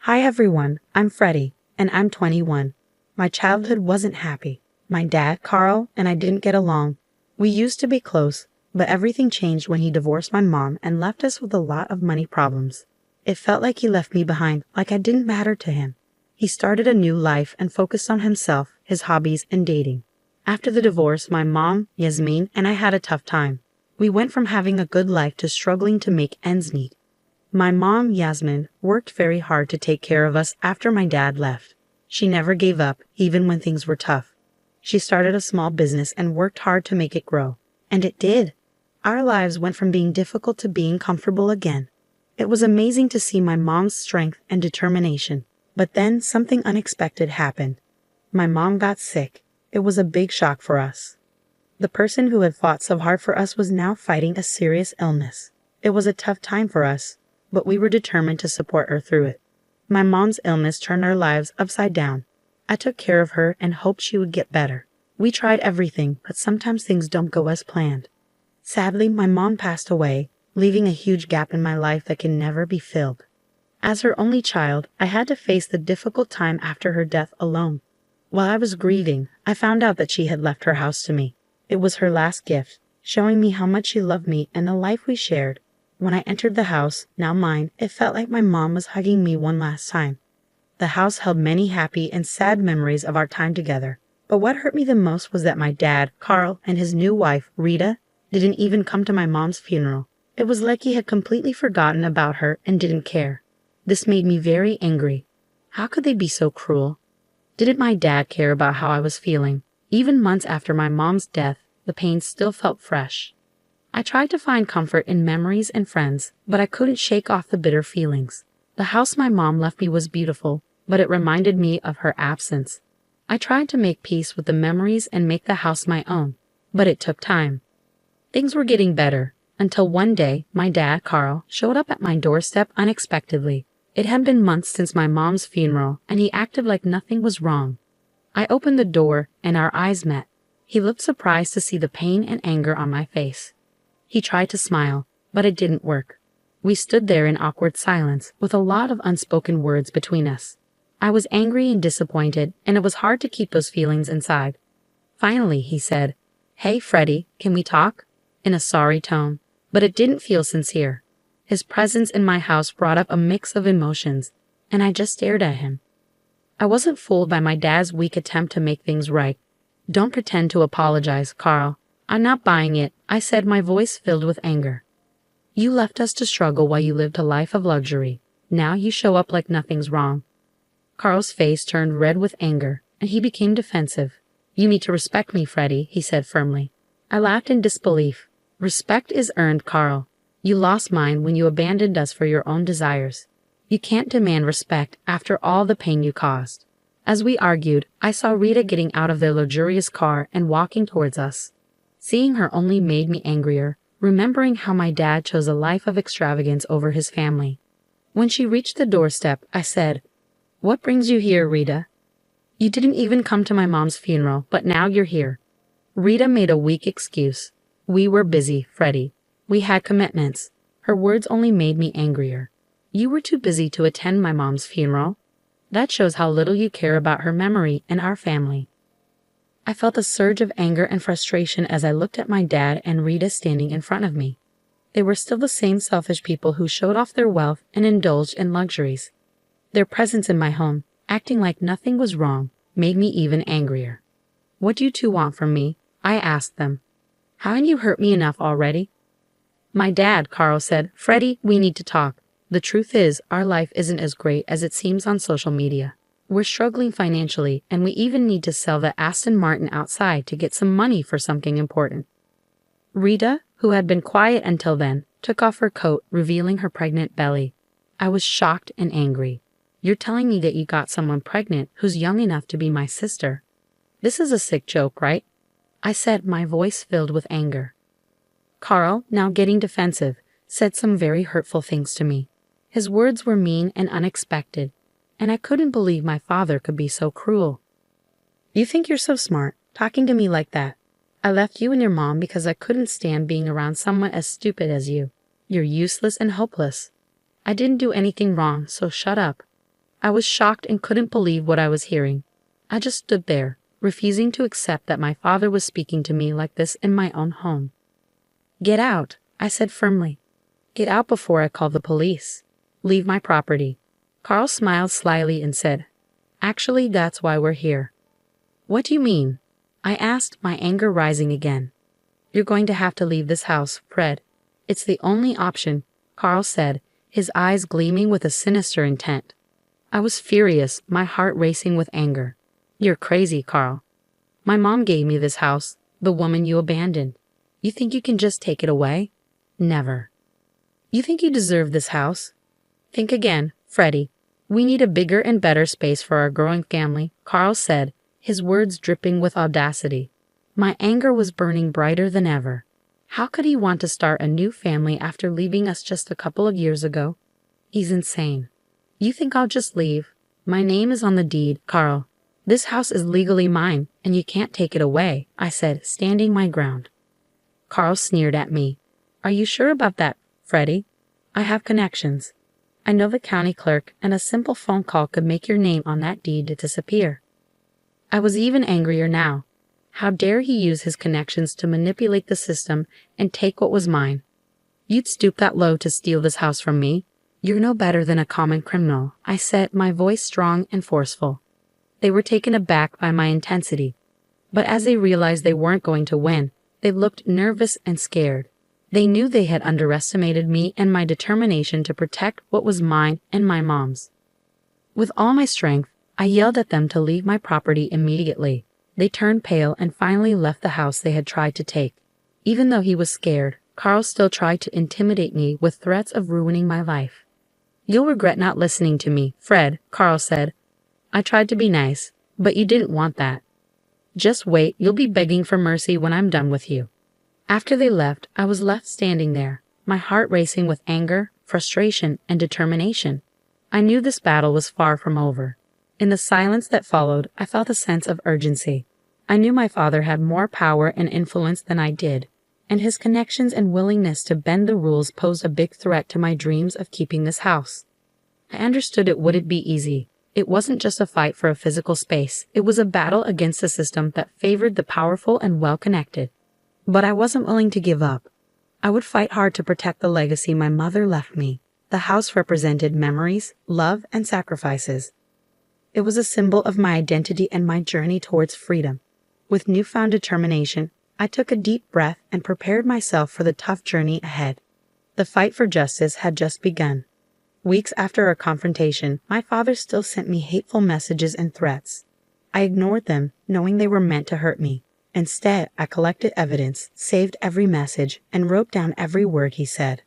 Hi everyone, I'm Freddie, and I'm 21. My childhood wasn't happy. My dad, Carl, and I didn't get along. We used to be close, but everything changed when he divorced my mom and left us with a lot of money problems. It felt like he left me behind, like I didn't matter to him. He started a new life and focused on himself, his hobbies, and dating. After the divorce, my mom, Yasmin, and I had a tough time. We went from having a good life to struggling to make ends meet. My mom, Yasmin, worked very hard to take care of us after my dad left. She never gave up, even when things were tough. She started a small business and worked hard to make it grow. And it did. Our lives went from being difficult to being comfortable again. It was amazing to see my mom's strength and determination. But then something unexpected happened. My mom got sick. It was a big shock for us. The person who had fought so hard for us was now fighting a serious illness. It was a tough time for us, but we were determined to support her through it. My mom's illness turned our lives upside down. I took care of her and hoped she would get better. We tried everything, but sometimes things don't go as planned. Sadly, my mom passed away, leaving a huge gap in my life that can never be filled. As her only child, I had to face the difficult time after her death alone. While I was grieving, I found out that she had left her house to me. It was her last gift, showing me how much she loved me and the life we shared. When I entered the house, now mine, it felt like my mom was hugging me one last time. The house held many happy and sad memories of our time together. But what hurt me the most was that my dad, Carl, and his new wife, Rita, didn't even come to my mom's funeral. It was like he had completely forgotten about her and didn't care. This made me very angry. How could they be so cruel? Didn't my dad care about how I was feeling? Even months after my mom's death, the pain still felt fresh. I tried to find comfort in memories and friends, but I couldn't shake off the bitter feelings. The house my mom left me was beautiful, but it reminded me of her absence. I tried to make peace with the memories and make the house my own, but it took time. Things were getting better, until one day, my dad, Carl, showed up at my doorstep unexpectedly. It had been months since my mom's funeral, and he acted like nothing was wrong. I opened the door, and our eyes met. He looked surprised to see the pain and anger on my face. He tried to smile, but it didn't work. We stood there in awkward silence, with a lot of unspoken words between us. I was angry and disappointed, and it was hard to keep those feelings inside. Finally, he said, "Hey, Freddie, can we talk?" in a sorry tone, but it didn't feel sincere. His presence in my house brought up a mix of emotions, and I just stared at him. I wasn't fooled by my dad's weak attempt to make things right. "Don't pretend to apologize, Carl. I'm not buying it," I said, my voice filled with anger. "You left us to struggle while you lived a life of luxury. Now you show up like nothing's wrong." Carl's face turned red with anger, and he became defensive. "You need to respect me, Freddie," he said firmly. I laughed in disbelief. "Respect is earned, Carl. You lost mine when you abandoned us for your own desires. You can't demand respect after all the pain you caused." As we argued, I saw Rita getting out of their luxurious car and walking towards us. Seeing her only made me angrier, remembering how my dad chose a life of extravagance over his family. When she reached the doorstep, I said, "What brings you here, Rita? You didn't even come to my mom's funeral, but now you're here." Rita made a weak excuse. "We were busy, Freddie. We had commitments." Her words only made me angrier. "You were too busy to attend my mom's funeral? That shows how little you care about her memory and our family." I felt a surge of anger and frustration as I looked at my dad and Rita standing in front of me. They were still the same selfish people who showed off their wealth and indulged in luxuries. Their presence in my home, acting like nothing was wrong, made me even angrier. "What do you two want from me?" I asked them. "Haven't you hurt me enough already?" My dad, Carl, said, "Freddie, we need to talk. The truth is, our life isn't as great as it seems on social media. We're struggling financially, and we even need to sell the Aston Martin outside to get some money for something important." Rita, who had been quiet until then, took off her coat, revealing her pregnant belly. I was shocked and angry. "You're telling me that you got someone pregnant who's young enough to be my sister? This is a sick joke, right?" I said, my voice filled with anger. Carl, now getting defensive, said some very hurtful things to me. His words were mean and unexpected, and I couldn't believe my father could be so cruel. "You think you're so smart, talking to me like that. I left you and your mom because I couldn't stand being around someone as stupid as you. You're useless and hopeless. I didn't do anything wrong, so shut up." I was shocked and couldn't believe what I was hearing. I just stood there, refusing to accept that my father was speaking to me like this in my own home. "Get out," I said firmly. "Get out before I call the police. Leave my property." Carl smiled slyly and said, "Actually, that's why we're here." "What do you mean?" I asked, my anger rising again. "You're going to have to leave this house, Fred. It's the only option," Carl said, his eyes gleaming with a sinister intent. I was furious, my heart racing with anger. "You're crazy, Carl. My mom gave me this house, the woman you abandoned. You think you can just take it away? Never. You think you deserve this house? Think again, Freddie. We need a bigger and better space for our growing family," Carl said, his words dripping with audacity. My anger was burning brighter than ever. How could he want to start a new family after leaving us just a couple of years ago? He's insane. "You think I'll just leave? My name is on the deed, Carl. This house is legally mine, and you can't take it away," I said, standing my ground. Carl sneered at me. "Are you sure about that, Freddie? I have connections. I know the county clerk, and a simple phone call could make your name on that deed disappear." I was even angrier now. How dare he use his connections to manipulate the system and take what was mine? "You'd stoop that low to steal this house from me? You're no better than a common criminal," I said, my voice strong and forceful. They were taken aback by my intensity. But as they realized they weren't going to win, they looked nervous and scared. They knew they had underestimated me and my determination to protect what was mine and my mom's. With all my strength, I yelled at them to leave my property immediately. They turned pale and finally left the house they had tried to take. Even though he was scared, Carl still tried to intimidate me with threats of ruining my life. "You'll regret not listening to me, Fred," Carl said. "I tried to be nice, but you didn't want that. Just wait, you'll be begging for mercy when I'm done with you." After they left, I was left standing there, my heart racing with anger, frustration, and determination. I knew this battle was far from over. In the silence that followed, I felt a sense of urgency. I knew my father had more power and influence than I did, and his connections and willingness to bend the rules posed a big threat to my dreams of keeping this house. I understood it wouldn't be easy. It wasn't just a fight for a physical space. It was a battle against a system that favored the powerful and well-connected. But I wasn't willing to give up. I would fight hard to protect the legacy my mother left me. The house represented memories, love, and sacrifices. It was a symbol of my identity and my journey towards freedom. With newfound determination, I took a deep breath and prepared myself for the tough journey ahead. The fight for justice had just begun. Weeks after our confrontation, my father still sent me hateful messages and threats. I ignored them, knowing they were meant to hurt me. Instead, I collected evidence, saved every message, and wrote down every word he said.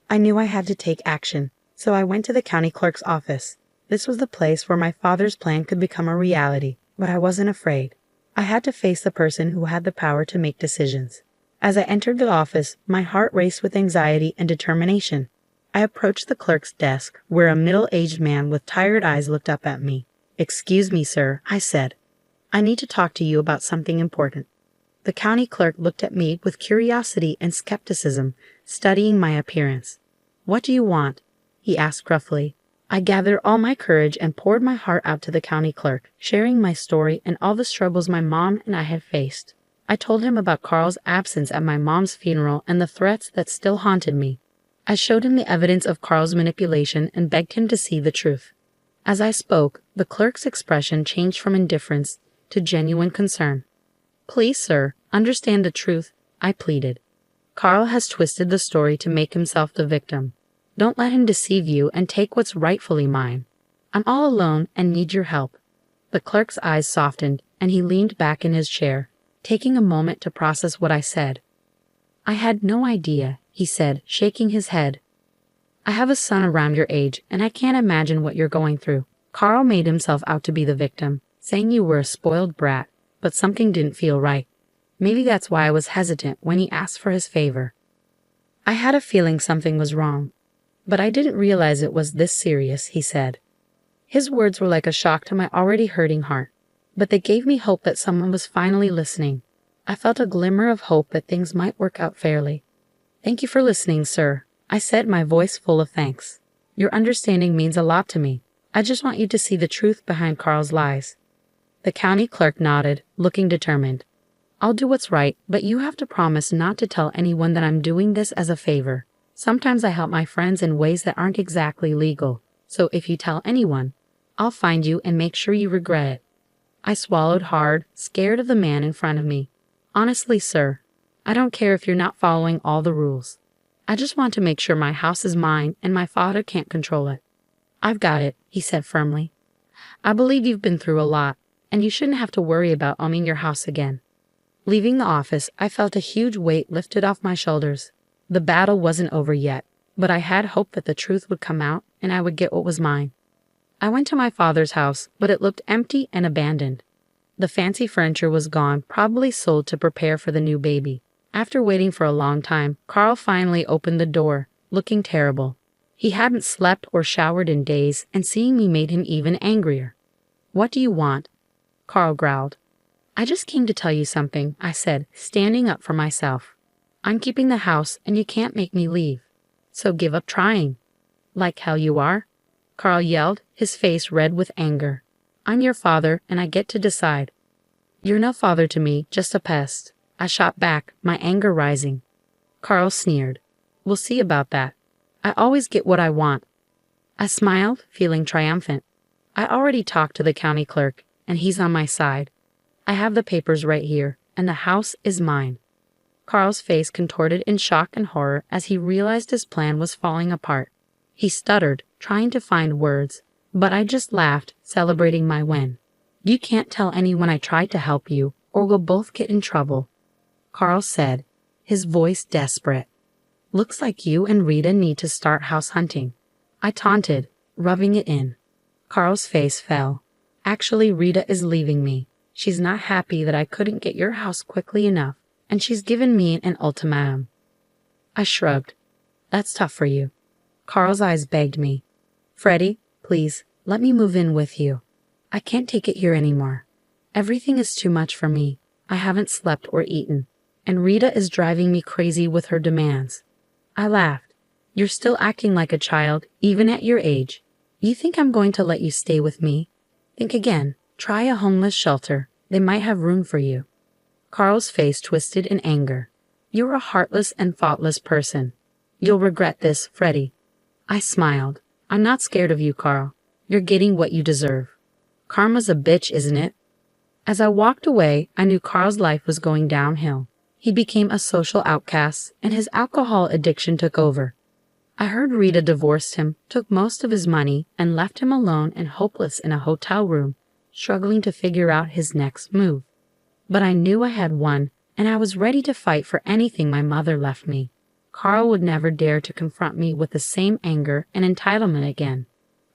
I knew I had to take action, so I went to the county clerk's office. This was the place where my father's plan could become a reality, but I wasn't afraid. I had to face the person who had the power to make decisions. As I entered the office, my heart raced with anxiety and determination. I approached the clerk's desk, where a middle-aged man with tired eyes looked up at me. "Excuse me, sir," I said. "I need to talk to you about something important." The county clerk looked at me with curiosity and skepticism, studying my appearance. "What do you want?" he asked gruffly. I gathered all my courage and poured my heart out to the county clerk, sharing my story and all the struggles my mom and I had faced. I told him about Carl's absence at my mom's funeral and the threats that still haunted me. I showed him the evidence of Carl's manipulation and begged him to see the truth. As I spoke, the clerk's expression changed from indifference to genuine concern. "Please, sir, understand the truth," I pleaded. "Carl has twisted the story to make himself the victim. Don't let him deceive you and take what's rightfully mine. I'm all alone and need your help." The clerk's eyes softened, and he leaned back in his chair, taking a moment to process what I said. "I had no idea," he said, shaking his head. "I have a son around your age, and I can't imagine what you're going through. Carl made himself out to be the victim, saying you were a spoiled brat, but something didn't feel right. Maybe that's why I was hesitant when he asked for his favor." I had a feeling something was wrong, but I didn't realize it was this serious, he said. His words were like a shock to my already hurting heart, but they gave me hope that someone was finally listening. I felt a glimmer of hope that things might work out fairly. "Thank you for listening, sir," I said, my voice full of thanks. "Your understanding means a lot to me. I just want you to see the truth behind Carl's lies. The county clerk nodded, looking determined. I'll do what's right, but you have to promise not to tell anyone that I'm doing this as a favor. Sometimes I help my friends in ways that aren't exactly legal, so if you tell anyone, I'll find you and make sure you regret it. I swallowed hard, scared of the man in front of me. Honestly, sir, I don't care if you're not following all the rules. I just want to make sure my house is mine and my father can't control it. I've got it, he said firmly. I believe you've been through a lot, and you shouldn't have to worry about owning your house again. Leaving the office, I felt a huge weight lifted off my shoulders. The battle wasn't over yet, but I had hope that the truth would come out and I would get what was mine. I went to my father's house, but it looked empty and abandoned. The fancy furniture was gone, probably sold to prepare for the new baby. After waiting for a long time, Carl finally opened the door, looking terrible. He hadn't slept or showered in days, and seeing me made him even angrier. What do you want? Carl growled. I just came to tell you something, I said, standing up for myself. I'm keeping the house, and you can't make me leave. So give up trying. Like hell you are? Carl yelled, his face red with anger. I'm your father, and I get to decide. You're no father to me, just a pest. I shot back, my anger rising. Carl sneered. We'll see about that. I always get what I want. I smiled, feeling triumphant. I already talked to the county clerk, and he's on my side. I have the papers right here, and the house is mine. Carl's face contorted in shock and horror as he realized his plan was falling apart. He stuttered, trying to find words, but I just laughed, celebrating my win. You can't tell anyone I tried to help you, or we'll both get in trouble, Carl said, his voice desperate. Looks like you and Rita need to start house hunting. I taunted, rubbing it in. Carl's face fell. Actually, Rita is leaving me. She's not happy that I couldn't get your house quickly enough, and she's given me an ultimatum. I shrugged. That's tough for you. Carl's eyes begged me. Freddie, please, let me move in with you. I can't take it here anymore. Everything is too much for me. I haven't slept or eaten, and Rita is driving me crazy with her demands. I laughed. You're still acting like a child, even at your age. You think I'm going to let you stay with me? Think again. Try a homeless shelter. They might have room for you. Carl's face twisted in anger. You're a heartless and thoughtless person. You'll regret this, Freddie. I smiled. I'm not scared of you, Carl. You're getting what you deserve. Karma's a bitch, isn't it? As I walked away, I knew Carl's life was going downhill. He became a social outcast, and his alcohol addiction took over. I heard Rita divorced him, took most of his money, and left him alone and hopeless in a hotel room, struggling to figure out his next move. But I knew I had won, and I was ready to fight for anything my mother left me. Carl would never dare to confront me with the same anger and entitlement again.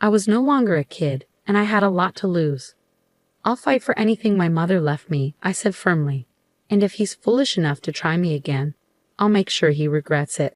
I was no longer a kid, and I had a lot to lose. I'll fight for anything my mother left me, I said firmly. And if he's foolish enough to try me again, I'll make sure he regrets it.